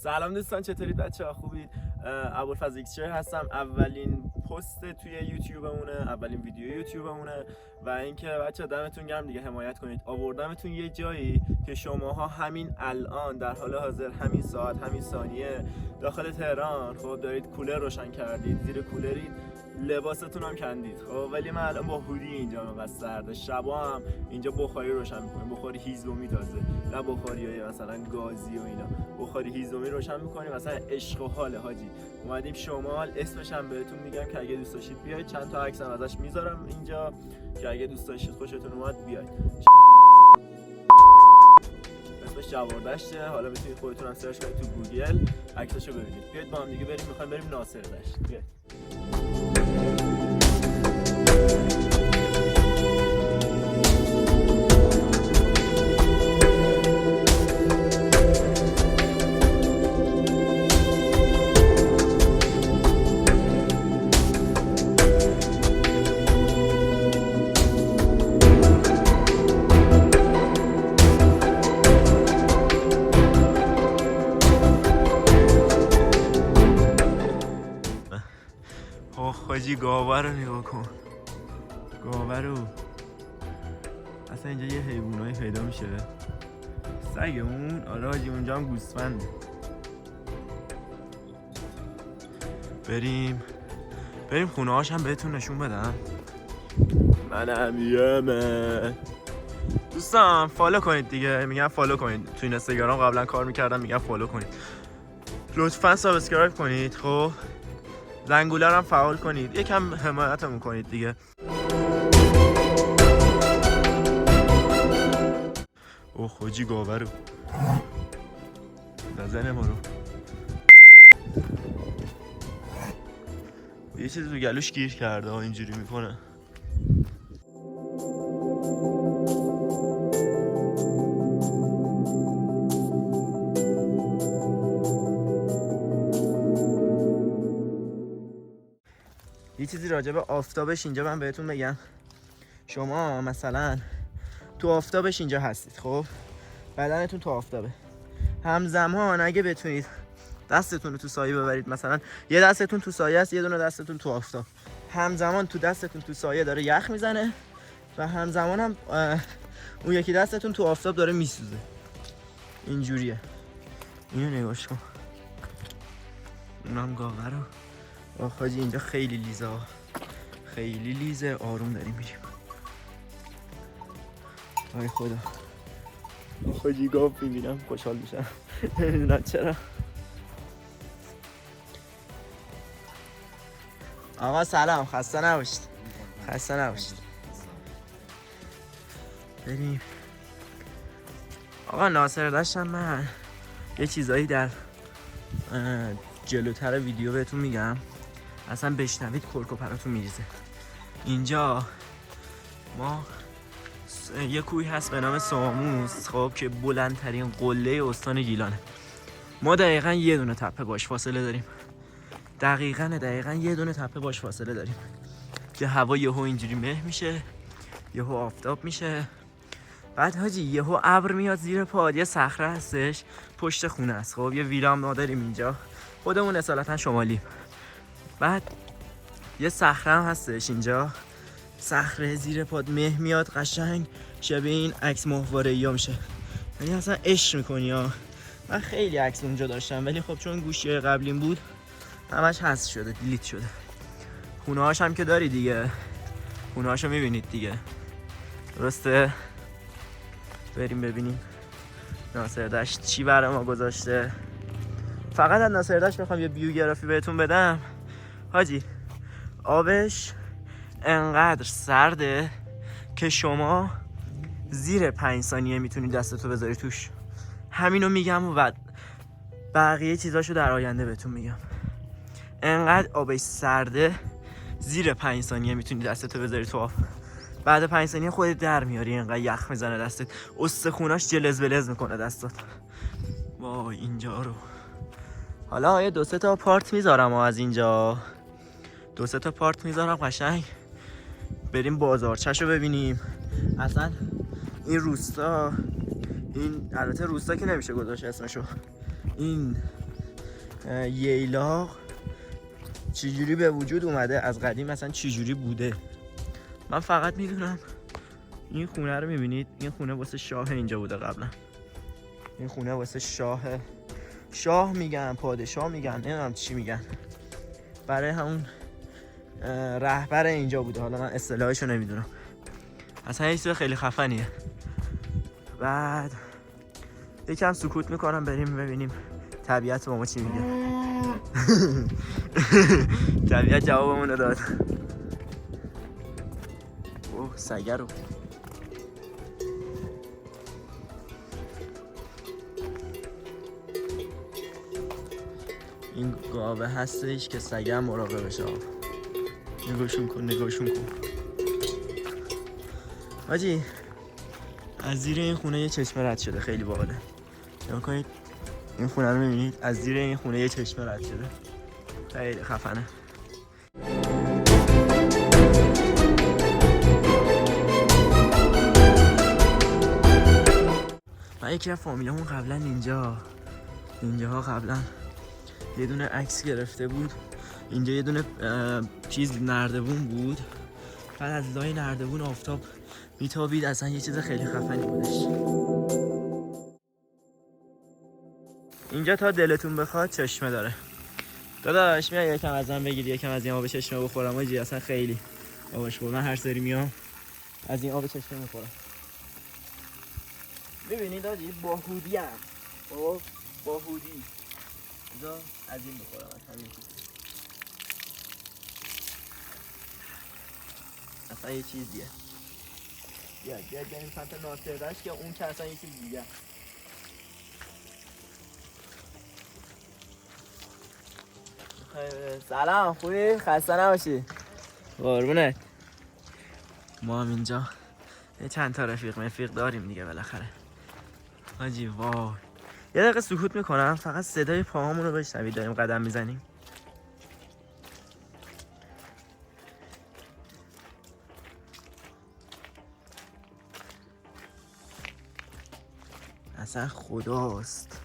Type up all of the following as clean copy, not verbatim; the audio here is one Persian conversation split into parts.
سلام دوستان، چطورید بچه‌ها؟ خوبید؟ ابوالفضل ایکس هستم. اولین پست توی یوتیوبمونه، اولین ویدیو یوتیوبمونه و اینکه بچه‌ها دمتون گرم دیگه، حمایت کنید. آوردمتون یه جایی که شماها همین الان در حال حاضر، همین ساعت، همین ثانیه داخل تهران خب دارید کولر روشن کردید، زیر کولرید، لباستون هم کندید خب، ولی من الان با هودی اینجا انقدر سرده. شبا هم اینجا بخاری روشن میکنیم، بخاری هیزومی، تازه نه بخاری های مثلا گازی و اینا، بخاری هیزومی روشن میکنیم. مثلا عشق و حال حاجی. اومدیم شمال، اسمش هم بهتون میگم که اگه دوست داشتید بیاید، چند تا عکس هم ازش میذارم اینجا که اگه دوست داشتید خوشتون اومد بیاید. اسمش جواردشته، حالا میتونید خودتون هم سرچ کنید تو گوگل عکساشو ببینید. بیاید با هم دیگه بریم، میخوایم بریم ناصردشت. بیاید. حاجی گاوه رو نگاه کن، گاوه رو. اصلا اینجا یه حیوانایی پیدا میشه، سگمون. آره حاجی، اونجا هم گوسفنده. بریم خونه هاش هم بهتون نشون بدم. منم یمه. دوستان فالو کنید دیگه، میگم فالو کنید. تو این اینستاگرام قبلا کار میکردم، میگم فالو کنید. لطفا سابسکرایب کنید خب، زنگوله رو هم فعال کنید، یکم حمایتمون کنید دیگه. اوه حاجی گاوه رو نزنه ما رو. یه چیز رو گلوش گیر کرده ها، اینجوری میکنه. یه چیزی راجع به آفتابش اینجا من بهتون بگم. شما مثلا تو آفتابش اینجا هستید خب، بدنتون تو آفتابه، همزمان اگه بتونید دستتون رو تو سایه ببرید، مثلا یه دستتون تو سایه است، یه دونه دستتون تو آفتاب، همزمان تو دستتون تو سایه داره یخ میزنه و همزمان هم اون یکی دستتون تو آفتاب داره میسوزه. اینجوریه. اینو نگاش کن. اونم گاوه رو. آخ حاجی اینجا خیلی لیزه ها، خیلی لیزه. آروم داریم میریم. آی خدا، حاجی گاو میبینم خوشحال میشم. نمیدونم چرا. آقا سلام، خسته نباشید. خسته نباشید. بریم. آقا ناصردشت هم من یه چیزایی در جلوتر ویدیو بهتون میگم، اصلا بشنوید کرک پراتون میریزه. اینجا ما یه کوهی هست به نام ساموس خب، که بلندترین قله استان گیلانه. ما دقیقاً یه دونه تپه باش فاصله داریم، دقیقاً یه دونه تپه باش فاصله داریم که هوا یهو اینجوری مه میشه، یهو آفتاب میشه. بعد حاجی یهو ابر میاد زیر پا، یه صخره هستش پشت خونه است خب، یه ویلا ما داریم اینجا، خودمون اصالتا شمالی. بعد یه صخره هم هستش اینجا، صخره زیر پاد مه میاد، قشنگ شبیه این عکس ماهواره‌ای ها میشه، یعنی اصلا عشق میکنی ها. من خیلی عکس اونجا داشتم ولی خب چون گوشی قبلیم بود همش حذف شده، دیلیت شده. خونه هاش هم که داری دیگه، خونه هاشو میبینید دیگه، درسته؟ بریم ببینیم ناصردشت چی برای ما گذاشته. فقط از ناصردشت میخوام یه بیوگرافی بهتون بدم. حاجی آبش انقدر سرده که شما زیر 5 ثانیه میتونی دستتو بذاری توش. همینو میگم و بعد بقیه چیزاشو در آینده بهتون میگم. انقدر آبش سرده زیر 5 ثانیه میتونی دستتو بذاری تو آب، بعد 5 ثانیه خودت در میاری، انقدر یخ میزنه دستت، استخوناش جلز بلز میکنه دستات. وای اینجا رو حالا یه 2-3 تا پارت میذارم از اینجا، 2-3 تا پارت میذارم قشنگ بریم بازارچه‌شو ببینیم. اصلا این روستا، این البته روستا که نمیشه گذاشت اسمشو، این ییلاق چجوری به وجود اومده، از قدیم مثلا چجوری بوده. من فقط میدونم این خونه رو میبینید، این خونه واسه شاه اینجا بوده قبلا. این خونه واسه شاه میگن، پادشاه میگن، نمیدونم چی میگن، برای همون رهبر اینجا بوده. حالا من اصطلاحشو نمیدونم. اصلا یه چیز خیلی خفنیه. بعد یکم سکوت میکنم بریم ببینیم طبیعت با ما چی میگه. طبیعت جوابمون رو داد. اوه سگه رو این گاوه هستش که سگه هم مراقبش. نگاهشون کن. حاجی از زیر این خونه یه چشمه رد شده، خیلی باحاله. نگاه کنید این خونه رو میبینید، از زیر این خونه یه چشمه رد شده، خیلی خفنه. من یکی از فامیلامون قبلا اینجاها قبلا یه دونه عکس گرفته بود. اینجا یه دونه چیز نردبون بود، بعد از لای نردبون آفتاب میتابید. اصلا یه چیز خیلی خفنی بودش. اینجا تا دلتون بخواد چشمه داره. داداش میای یکم از من بگیری، یکم از این آب چشمه بخورم. آجی اصلا خیلی آبش بود. من هر سری میام از این آب چشمه میخورم. ببینید آجی باهودی هم باهودی اینجا از این بخورم. از همین اصلا یه چیزیه. بیا بریم سمت ناصردشت که اون که اصلا یه چیز دیگه. سلام، خوبی؟ خسته نباشی. قربونت. ما هم اینجا یه چند تا رفیق داریم دیگه بالاخره. حاجی وای یه دقیقه سکوت میکنم فقط صدای پاهامون رو بشنوید، داریم قدم میزنیم. اصلا خداست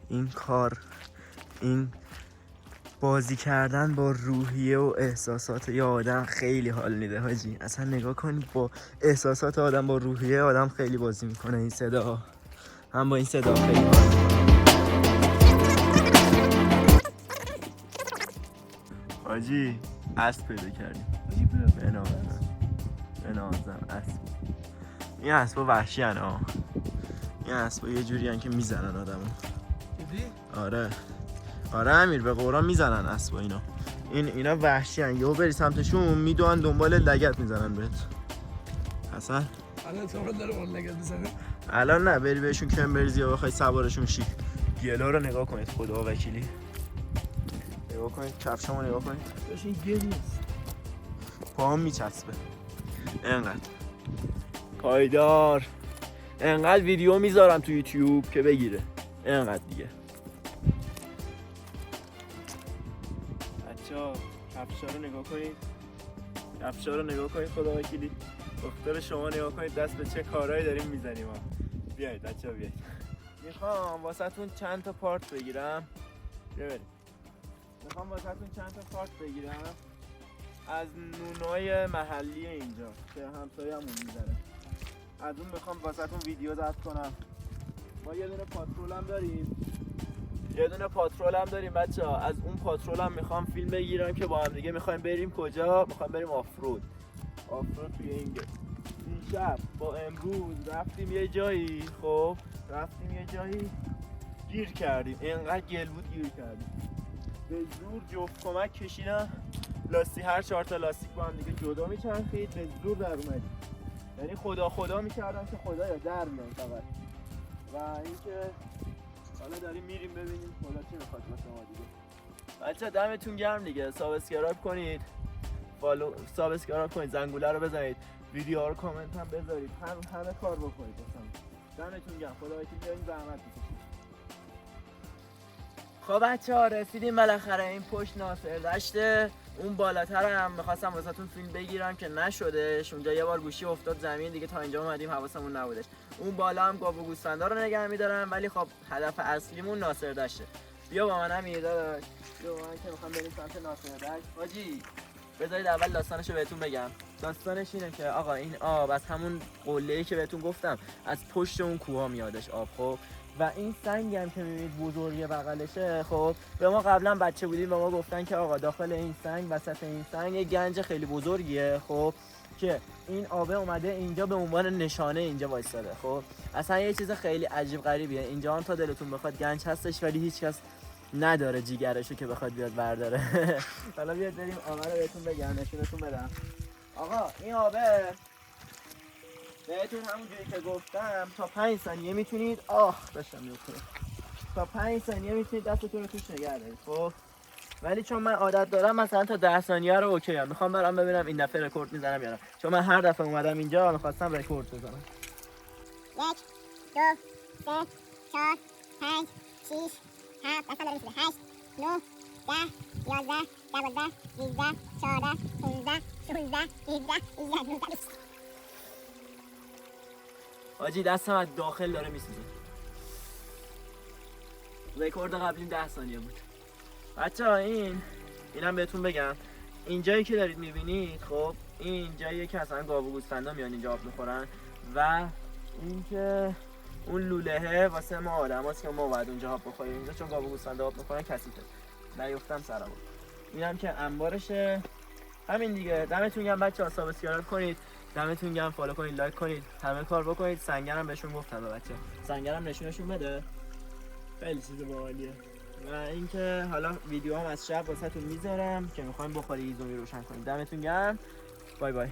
این کار، این بازی کردن با روحیه و احساسات یه آدم خیلی حال میده حاجی. اصلا نگاه کنید با احساسات آدم با روحیه آدم خیلی بازی میکنه. این صدا هم با این صدا خیلی حال میکنه. حاجی اسب پیدا کردیم. بنازم اسب. این اسبا وحشی هن ها. این اسبا یه جوری هن که میزنن آدمو. آره امیر به قرآن میزنن اسبا اینا. اینا وحشی هن. یهو بری سمتشون میدوان دنبال لگد میزنن بهت. حسن الان تو داره اون لگد میزنه. الان نه، بری بهشون کم بریزی یا بخوای سوارشون شی. گلا رو نگاه کنید خدا وکیلی. نگاه کنید کفشامو نگاه کنید. بهشون گل نیست. پاهم میچسبه. اینقدر پایدار. اینقدر ویدیو میذارم تو یوتیوب که بگیره. اینقدر دیگه. بچه‌ها کفشا رو نگاه کنید. کفشا رو نگاه کنید خدا وکیلی. دختر شما نگاه کنید دست به چه کارهایی داریم میزنیم. بیایید بچه‌ها بیایید. میخوام واسهتون چند تا پارت بگیرم. ببرید. میخوام واسهتون چند تا پارت بگیرم از نونای محلی اینجا که همسایه‌مون میزنه. از اون میخوام واسهتون ویدیو ضبط کنم. ما یه دونه پاترول هم داریم بچه‌ها. از اون پاترول هم میخوام فیلم بگیرم که با هم دیگه میخوایم بریم کجا؟ میخوایم بریم آفرود توی این شب با امروز رفتیم یه جایی. خب رفتیم یه جایی گیر کردیم، اینقدر گل بود گیر کردیم. به زور جفت کمک کشیدم لاستی، هر 4 تا لاستیک با هم دیگه جدا میچرخید، به زور در اومدیم. یعنی خدا میکردم که خدایا در میان فقط. و اینکه حالا داریم میریم ببینیم خدا چی میخواد با شما دیگه. بچه دمتون گرم دیگه. سابسکرایب کنید، سابسکرایب کنید، زنگوله رو بزنید، ویدیوها رو کامنت هم بذارید، همه کار بکنید. دمتون گرم. خدا وکیل بیاین زحمت بکشید. خب بچه‌ها رسیدیم بالاخره این پشت ناصردشته. اون بالاتر هم می‌خواستم واسهتون فیلم بگیرم که نشدش. اونجا یه بار گوشی افتاد زمین دیگه، تا اینجا اومدیم حواسمون نبودش. اون بالا هم گاو و گوسفندا رو نگه می‌دارن، ولی خب هدف اصلیمون ناصردشته. بیا با من امیر داداش، بیا با من که میخوام بریم سمت ناصربک. حاجی بذارید اول داستانشو بهتون بگم. داستانش اینه که آقا این آب از همون قله‌ای که بهتون گفتم از پشت اون کوه میادش آب. خب و این سنگ هم که میبینید بزرگی بغلشه، خب به ما قبلا بچه بودیم به ما گفتن که آقا داخل این سنگ، وسط این سنگ یه گنج خیلی بزرگیه. خب که این آبه اومده اینجا به عنوان نشانه اینجا وایساده. خب اصلا یه چیز خیلی عجیب غریبیه اینجا. هم تا دلتون بخواد گنج هستش ولی هیچکس نداره جیگرشو که بخواد بیاد برداره. حالا بیاد بریم آبه رو بهتون بگم، نشونتون بدم. آقا این آبه بهتون همونجوری که گفتم تا 5 ثانیه میتونید داشتم میکنم تا 5 ثانیه میتونید دستتون رو توش نگه دارید. خب ولی چون من عادت دارم مثلا تا 10 ثانیه رو اوکی ام. میخوام برام ببینم این دفعه رکورد میزنم یا نه، چون من هر دفعه اومدم اینجا میخواستم رکورد بزنم. 1 2 3 4 5 6 7 مثلا داریم 8 9 10 11 12 13 14 15 16 17 18 حاجی دستم از داخل داره میسوزه. رکورد قبلی 10 ثانیه بود. بچه‌ها اینم بهتون بگم، این جایی که دارید میبینید خب این جاییه که اصلا گاو و گوسفندا میان اینجا آب میخورن و این که اون لولهه واسه ما آدماست که ما باید اونجا آب بخوریم اینجا، چون گاو و گوسفندا آب میخورن کثیفه. نیفتم سرم. اینم که انبارشه. همین دیگه. دمتون گرم بچه‌ها، سابسکرایب کنید، دمتون گرم فالو کنید، لایک کنید، همه کار بکنید. سنگرم بهشون گفتم به بچه‌ها، سنگرم نشونشون بده، خیلی چیز باحالیه. و اینکه حالا ویدیو هم از شب واسهتون میذارم که میخوایم بخاری ایزومی روشن کنید. دمتون گرم، بای بای.